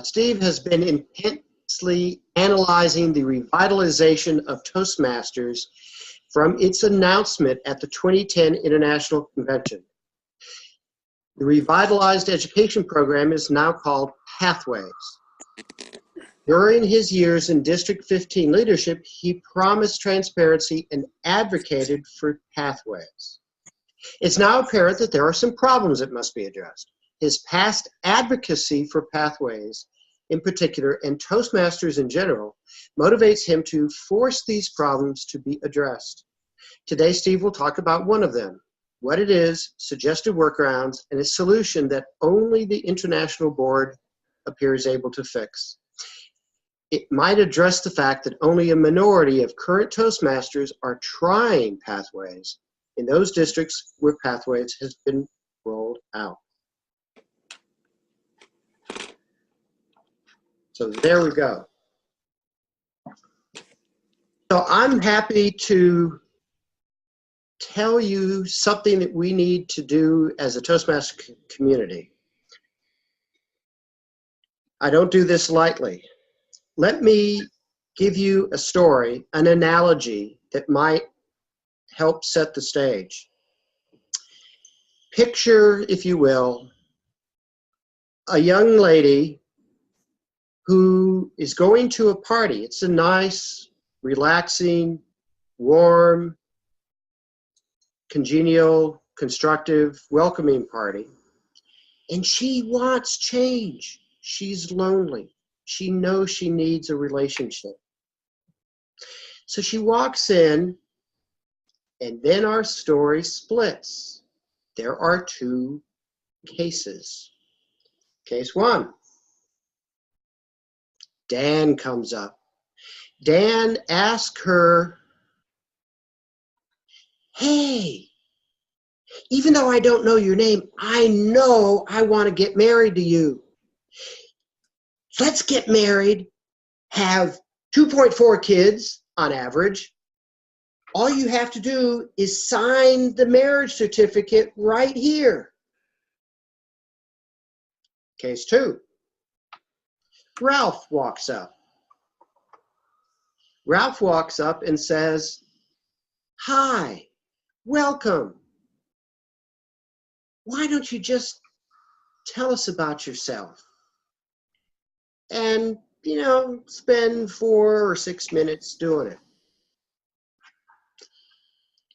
Steve has been intensely analyzing the revitalization of Toastmasters from its announcement at the 2010 International Convention. The revitalized education program is now called Pathways. During his years in District 15 leadership, he promised transparency and advocated for Pathways. It's now apparent that there are some problems that must be addressed. His past advocacy for Pathways in particular, and Toastmasters in general, motivates him to force these problems to be addressed. Today, Steve will talk about one of them, what it is, suggested workarounds, and a solution that only the International Board appears able to fix. It might address the fact that only a minority of current Toastmasters are trying Pathways in those districts where Pathways has been rolled out. So there we go. So I'm happy to tell you something that we need to do as a Toastmaster community. I don't do this lightly. Let me give you a story, an analogy that might help set the stage. Picture, if you will, a young lady who is going to a party. It's a nice, relaxing, warm, congenial, constructive, welcoming party. And she wants change. She's lonely. She knows she needs a relationship. So she walks in, and then our story splits. There are two cases. Case one, Dan comes up. Dan asks her, hey, even though I don't know your name, I know I want to get married to you. Let's get married, have 2.4 kids on average. All you have to do is sign the marriage certificate right here. Case two. Ralph walks up. Ralph walks up and says, hi, welcome. Why don't you just tell us about yourself? And, you know, spend 4 or 6 minutes doing it.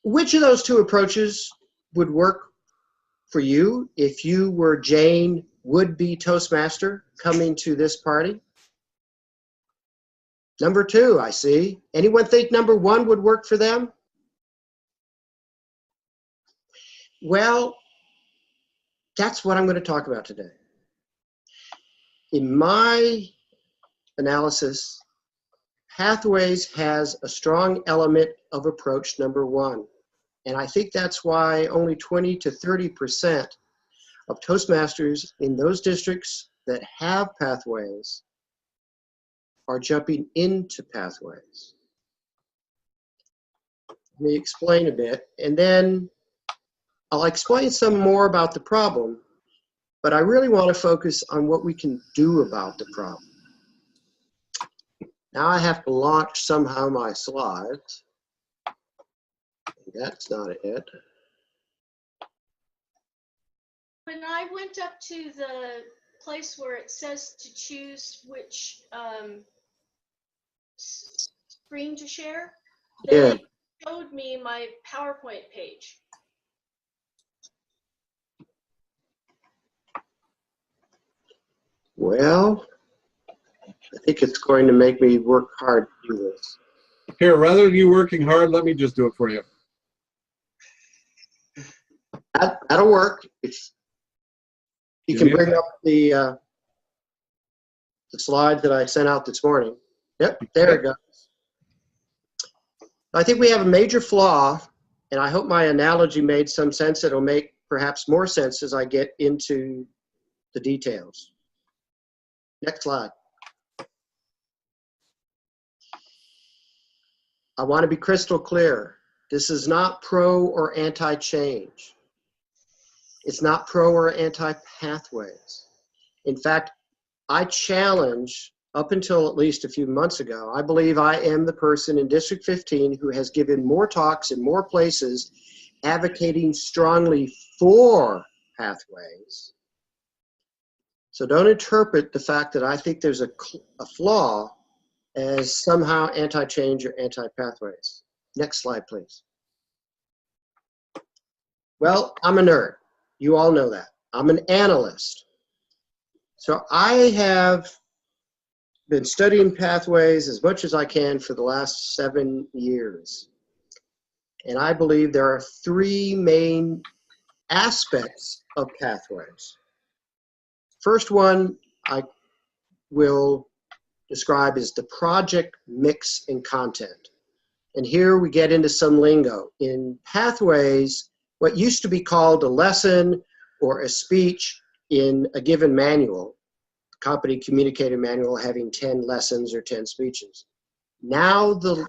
Which of those two approaches would work for you if you were Jane, would-be Toastmaster, coming to this party? Number two, I see. Anyone think number one would work for them? Well, that's what I'm going to talk about today. In my analysis, Pathways has a strong element of approach number one. And I think that's why only 20 to 30% of Toastmasters in those districts that have Pathways are jumping into Pathways. Let me explain a bit, and then I'll explain some more about the problem, but I really want to focus on what we can do about the problem. Now I have to launch somehow my slides. That's not it. When I went up to the place where it says to choose which screen to share, they showed me my PowerPoint page. Well, I think it's going to make me work hard to do this. Here, rather than you working hard, let me just do it for you. That'll work. You can bring up the slide that I sent out this morning. Yep, there it goes. I think we have a major flaw, and I hope my analogy made some sense. It'll make perhaps more sense as I get into the details. Next slide. I want to be crystal clear. This is not pro or anti-change. It's not pro or anti-pathways. In fact, I challenge, up until at least a few months ago, I believe I am the person in District 15 who has given more talks in more places advocating strongly for pathways. So don't interpret the fact that I think there's a flaw as somehow anti-change or anti-pathways. Next slide, please. Well, I'm a nerd. You all know that. I'm an analyst. So I have been studying pathways as much as I can for the last 7 years. And I believe there are 3 main aspects of pathways. First one I will describe as the project mix and content. And here we get into some lingo. In pathways, what used to be called a lesson or a speech in a given manual, company communicator manual having 10 lessons or 10 speeches. Now the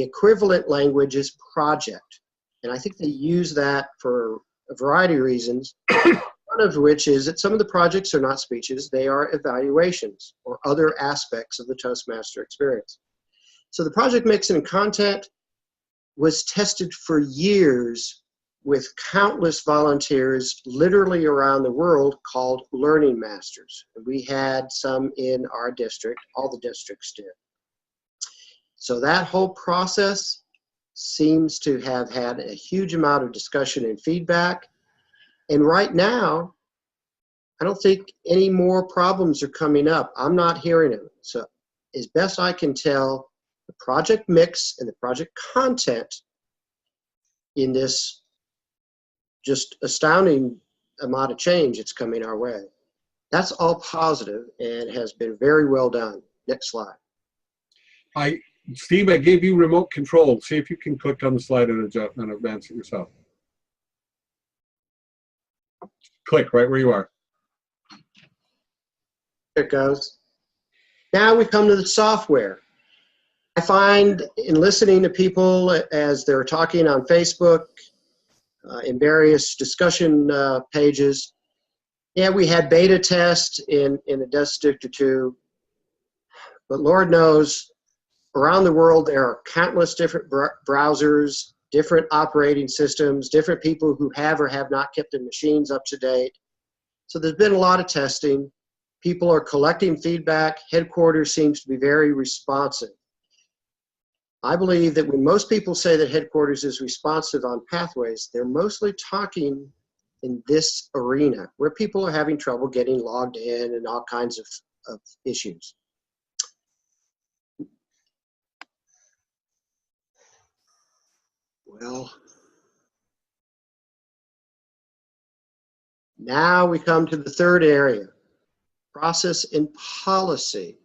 equivalent language is project. And I think they use that for a variety of reasons. One of which is that some of the projects are not speeches, they are evaluations or other aspects of the Toastmaster experience. So the project mix and content was tested for years with countless volunteers literally around the world called learning masters. We had some in our district, all the districts did. So that whole process seems to have had a huge amount of discussion and feedback. And right now, I don't think any more problems are coming up. I'm not hearing them. So as best I can tell, the project mix and the project content in this just astounding amount of change that's coming our way. That's all positive and has been very well done. Next slide. Steve, I gave you remote control. See if you can click on the slide and advance it yourself. Click right where you are. There it goes. Now we come to the software. I find in listening to people as they're talking on Facebook, in various discussion pages, yeah, we had beta tests in a district or 2, but Lord knows, around the world there are countless different browsers, different operating systems, different people who have or have not kept their machines up to date. So there's been a lot of testing. People are collecting feedback. Headquarters seems to be very responsive. I believe that when most people say that headquarters is responsive on pathways, they're mostly talking in this arena where people are having trouble getting logged in and all kinds of issues. Well, now we come to the third area, process and policy.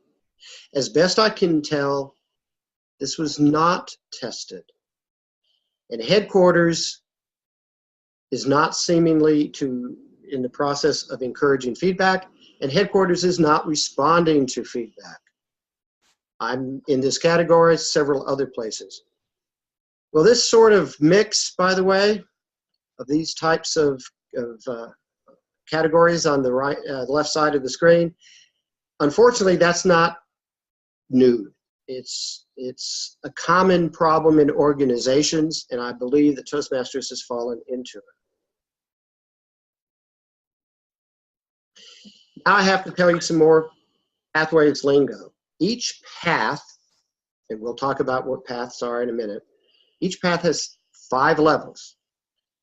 As best I can tell, this was not tested. And headquarters is not seemingly in the process of encouraging feedback, and headquarters is not responding to feedback. I'm in this category, several other places. Well, this sort of mix, by the way, of these types of categories on the right, left side of the screen, unfortunately, that's not new. It's a common problem in organizations, and I believe that Toastmasters has fallen into it. Now I have to tell you some more pathways lingo. Each path, and we'll talk about what paths are in a minute, each path has 5 levels.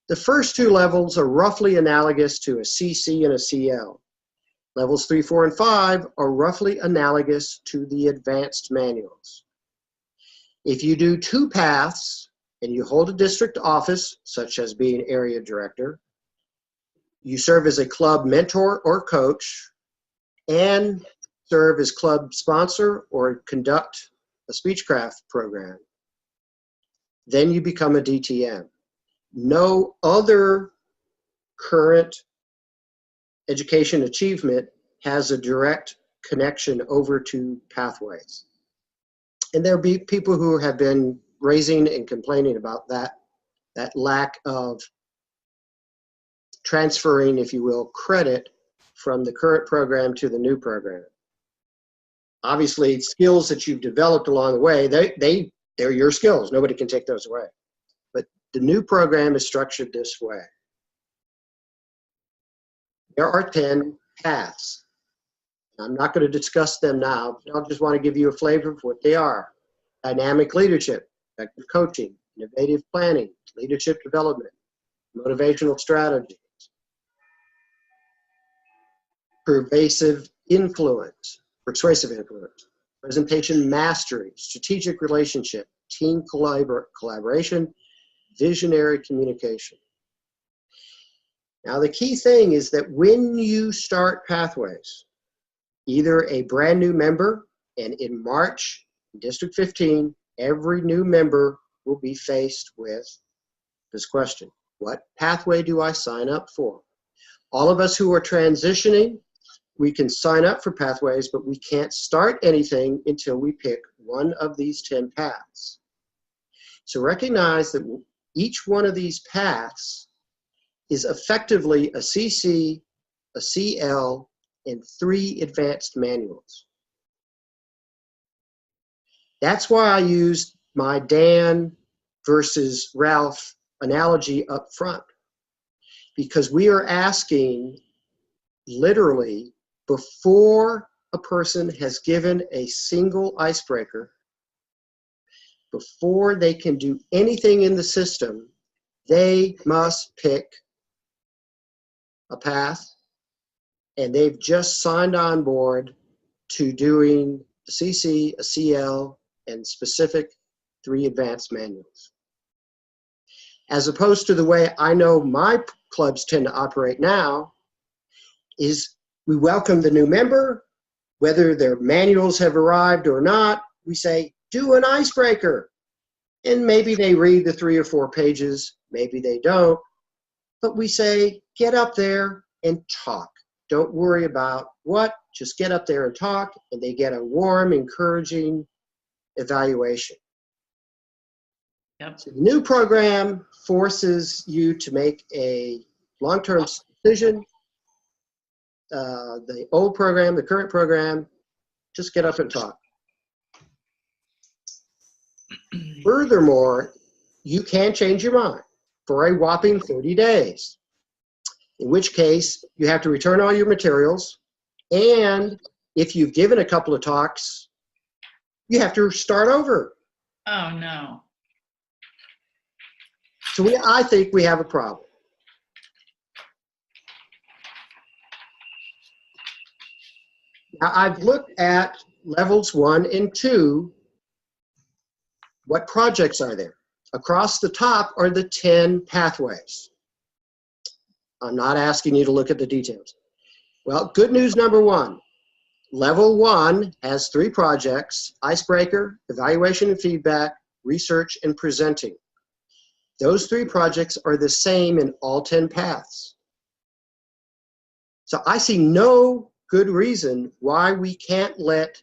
The first 2 levels are roughly analogous to a CC and a CL. Levels 3, 4, and 5 are roughly analogous to the advanced manuals. If you do 2 paths and you hold a district office, such as being area director, you serve as a club mentor or coach, and serve as club sponsor or conduct a speechcraft program, then you become a DTM. No other current education achievement has a direct connection over to pathways. And there'll be people who have been raising and complaining about that lack of transferring, if you will, credit from the current program to the new program. Obviously, skills that you've developed along the way, they're your skills. Nobody can take those away. But the new program is structured this way. There are 10 paths. I'm not going to discuss them now, but I just want to give you a flavor of what they are. Dynamic leadership, effective coaching, innovative planning, leadership development, motivational strategies, persuasive influence, presentation mastery, strategic relationship, team collaboration, visionary communication. Now, the key thing is that when you start Pathways, either a brand new member, and in March, District 15, every new member will be faced with this question: what pathway do I sign up for? All of us who are transitioning, we can sign up for Pathways, but we can't start anything until we pick one of these 10 paths. So recognize that each one of these paths is effectively a CC, a CL, and 3 advanced manuals. That's why I used my Dan versus Ralph analogy up front, because we are asking literally before a person has given a single icebreaker, before they can do anything in the system, they must pick a path, and they've just signed on board to doing a CC, a CL, and specific 3 advanced manuals. As opposed to the way I know my clubs tend to operate now, is we welcome the new member, whether their manuals have arrived or not. We say, do an icebreaker. And maybe they read the 3 or 4 pages, maybe they don't. But we say, get up there and talk. Don't worry about what, just get up there and talk, and they get a warm, encouraging evaluation. Yep. So the new program forces you to make a long-term decision. The old program, the current program, just get up and talk. Furthermore, you can change your mind for a whopping 30 days, in which case you have to return all your materials, and if you've given a couple of talks, you have to start over. Oh, no. So I think we have a problem. Now, I've looked at levels 1 and 2. What projects are there? Across the top are the 10 pathways. I'm not asking you to look at the details. Well, good news number 1. Level 1 has 3 projects: icebreaker, evaluation and feedback, research, and presenting. Those 3 projects are the same in all 10 paths. So I see no good reason why we can't let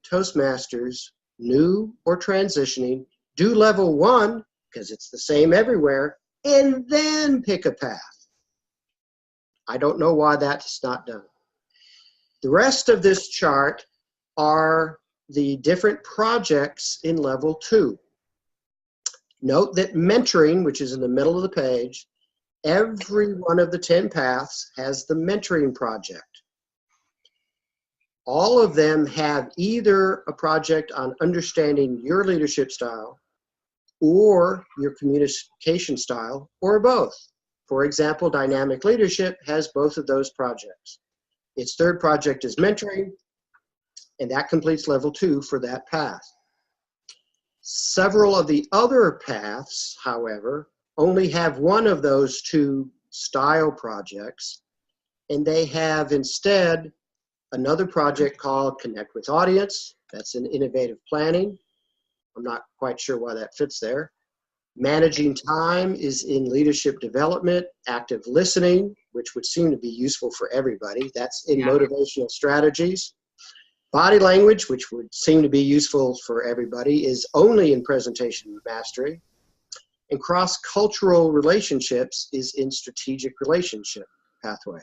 Toastmasters, new or transitioning, do level 1, because it's the same everywhere, and then pick a path. I don't know why that's not done. The rest of this chart are the different projects in level 2. Note that mentoring, which is in the middle of the page, every one of the 10 paths has the mentoring project. All of them have either a project on understanding your leadership style or your communication style, or both. For example, dynamic leadership has both of those projects. Its 3rd project is mentoring, and that completes level 2 for that path. Several of the other paths, however, only have one of those 2 style projects, and they have instead another project called Connect with Audience. That's in innovative planning. I'm not quite sure why that fits there. Managing time is in leadership development. Active listening, which would seem to be useful for everybody, that's in motivational strategies. Body language, which would seem to be useful for everybody, is only in presentation mastery. And cross-cultural relationships is in strategic relationship pathway.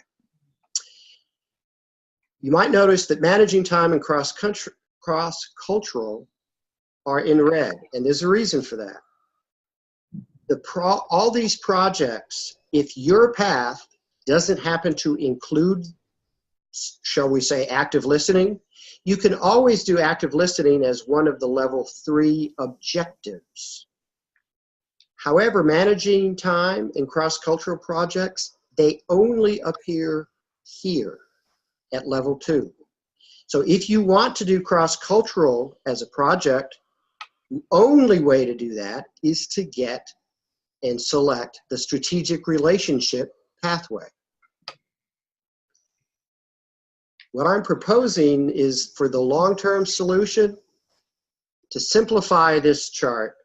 You might notice that managing time and cross-cultural are in red, and there's a reason for that. All these projects, if your path doesn't happen to include, shall we say, active listening, you can always do active listening as one of the level 3 objectives. However, managing time in cross-cultural projects, they only appear here at level 2. So if you want to do cross-cultural as a project, the only way to do that is to get and select the strategic relationship pathway. What I'm proposing is for the long-term solution to simplify this chart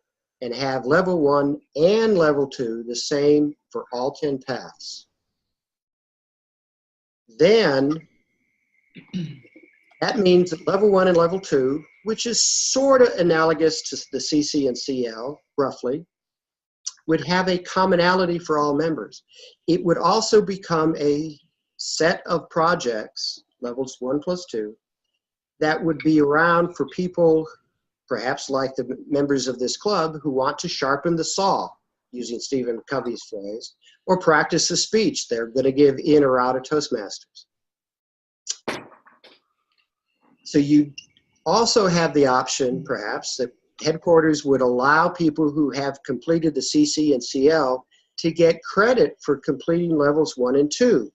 and have level 1 and level 2 the same for all 10 paths. Then that means that level 1 and level 2, which is sort of analogous to the CC and CL, roughly, would have a commonality for all members. It would also become a set of projects, levels 1 plus 2, that would be around for people, perhaps like the members of this club, who want to sharpen the saw, using Stephen Covey's phrase, or practice the speech they're going to give in or out of Toastmasters. So you also have the option, perhaps, that headquarters would allow people who have completed the CC and CL to get credit for completing levels 1 and 2.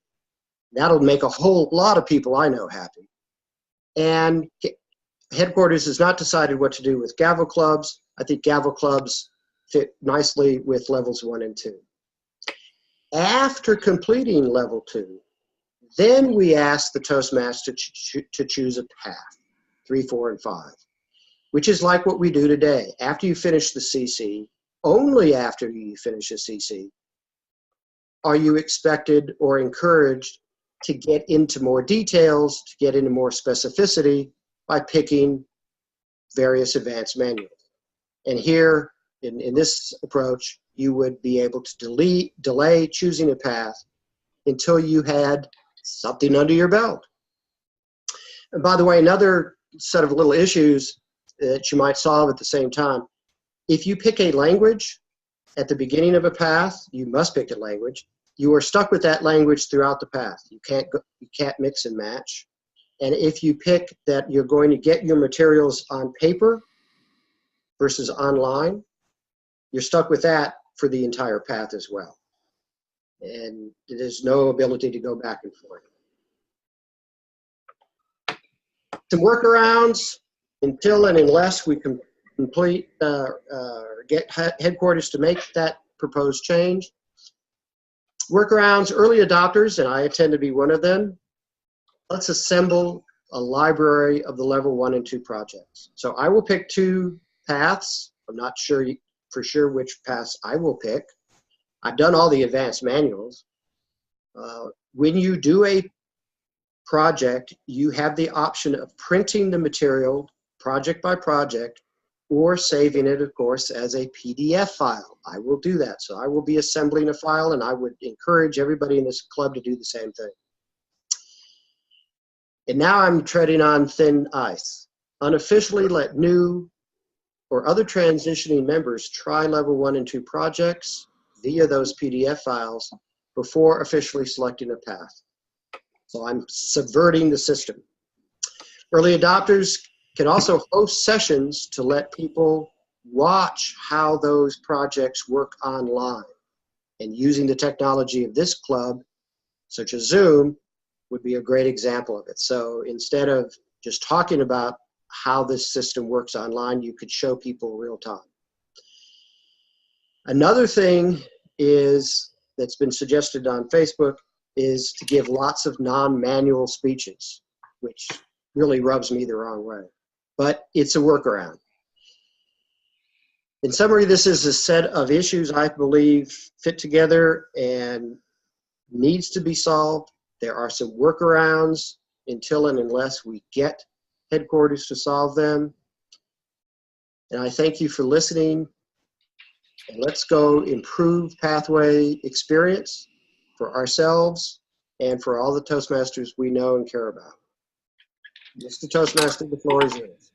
That'll make a whole lot of people I know happy. And headquarters has not decided what to do with gavel clubs. I think gavel clubs fit nicely with levels 1 and 2. After completing level 2, then we ask the Toastmaster to choose a path, 3, 4, and 5. Which is like what we do today. After you finish the CC, only after you finish a CC, are you expected or encouraged to get into more details, to get into more specificity by picking various advanced manuals. And here, in this approach, you would be able to delay choosing a path until you had something under your belt. And by the way, another set of little issues that you might solve at the same time. If you pick a language at the beginning of a path, you must pick a language. You are stuck with that language throughout the path. You can't mix and match. And if you pick that you're going to get your materials on paper versus online, you're stuck with that for the entire path as well. And there's no ability to go back and forth. Some workarounds. Until and unless we can get headquarters to make that proposed change. Workarounds, early adopters, and I tend to be one of them. Let's assemble a library of the level 1 and 2 projects. So I will pick 2 paths. I'm not sure for sure which paths I will pick. I've done all the advanced manuals. When you do a project, you have the option of printing the material project by project, or saving it, of course, as a PDF file. I will do that. So I will be assembling a file, and I would encourage everybody in this club to do the same thing. And now I'm treading on thin ice. Unofficially let new or other transitioning members try level 1 and 2 projects via those PDF files before officially selecting a path. So I'm subverting the system. Early adopters can also host sessions to let people watch how those projects work online. And using the technology of this club, such as Zoom, would be a great example of it. So instead of just talking about how this system works online, you could show people real time. Another thing that's been suggested on Facebook is to give lots of non-manual speeches, which really rubs me the wrong way. But it's a workaround. In summary, this is a set of issues I believe fit together and needs to be solved. There are some workarounds until and unless we get headquarters to solve them. And I thank you for listening. And let's go improve pathway experience for ourselves and for all the Toastmasters we know and care about. Mr. Toastmaster, the floor is yours.